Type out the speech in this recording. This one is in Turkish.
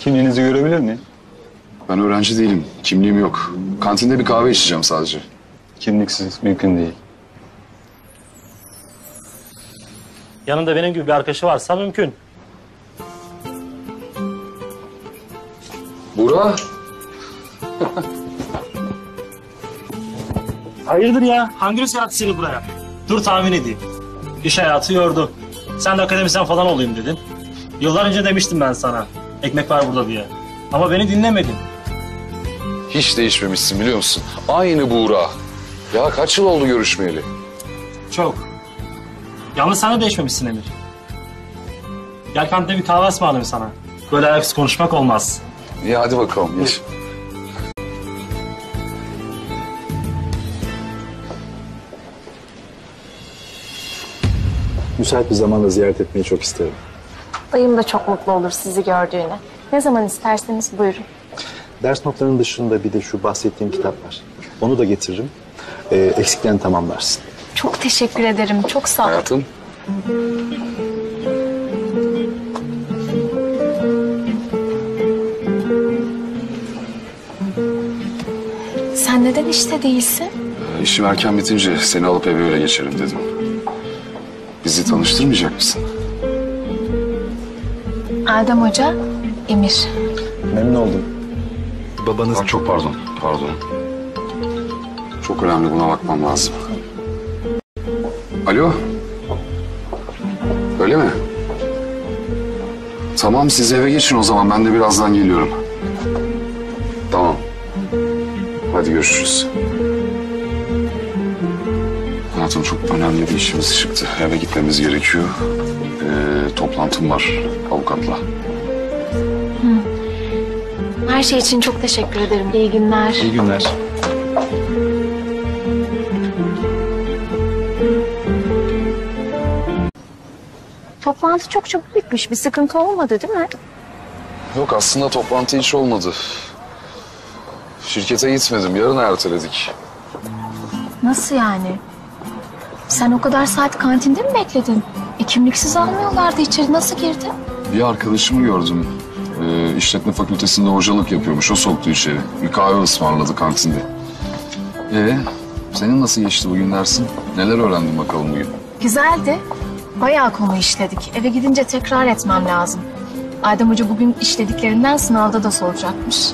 Kimliğinizi görebilir miyim? Ben öğrenci değilim. Kimliğim yok. Kantinde bir kahve içeceğim sadece. Kimliksiz mümkün değil. Yanında benim gibi bir arkadaşı varsa mümkün. Buğra. Hayırdır ya? Hangi rüzgar attı seni buraya? Dur tahmin edeyim. İş hayatı yordu. Sen de akademisyen falan olayım dedin. Yıllar önce demiştim ben sana. Ekmek var burada diye. Ama beni dinlemedin. Hiç değişmemişsin biliyor musun? Aynı Buğra. Ya kaç yıl oldu görüşmeyeli? Çok. Yalnız sen de değişmemişsin Emir. Gel kantine bir kahve ısmarlayayım sana. Böyle ayaküstü konuşmak olmaz. İyi hadi bakalım geç. Müsait bir zamanda ziyaret etmeyi çok isterim. Dayım da çok mutlu olur sizi gördüğüne. Ne zaman isterseniz buyurun. Ders notlarının dışında bir de şu bahsettiğim kitap var. Onu da getiririm. Eksiklerini tamamlarsın. Çok teşekkür ederim. Çok sağ ol. Hayatım. Sen neden işte değilsin? İşim erken bitince seni alıp eve öyle geçerim dedim. Bizi tanıştırmayacak mısın? Adem Hoca, Emir. Memnun oldum. Babanız... Çok pardon. Çok önemli, buna bakmam lazım. Alo? Öyle mi? Tamam, siz eve geçin o zaman. Ben de birazdan geliyorum. Tamam. Hadi görüşürüz. Hayatım, çok önemli bir işimiz çıktı. Eve gitmemiz gerekiyor. Toplantım var avukatla. Her şey için çok teşekkür ederim. İyi günler. İyi günler. Toplantı çok çabuk bitmiş. Bir sıkıntı olmadı değil mi? Yok, aslında toplantı hiç olmadı. Şirkete gitmedim. Yarın erteledik. Nasıl yani? Sen o kadar saat kantinde mi bekledin? Kimliksiz almıyorlardı içeri. Nasıl girdin? Bir arkadaşımı gördüm. İşletme fakültesinde hocalık yapıyormuş. O soktu içeri. Bir kahve ısmarladı kantinde. Senin nasıl geçti bugün dersin? Neler öğrendin bakalım bugün? Güzeldi. Bayağı konu işledik. Eve gidince tekrar etmem lazım. Adem Hoca bugün işlediklerinden sınavda da soracakmış.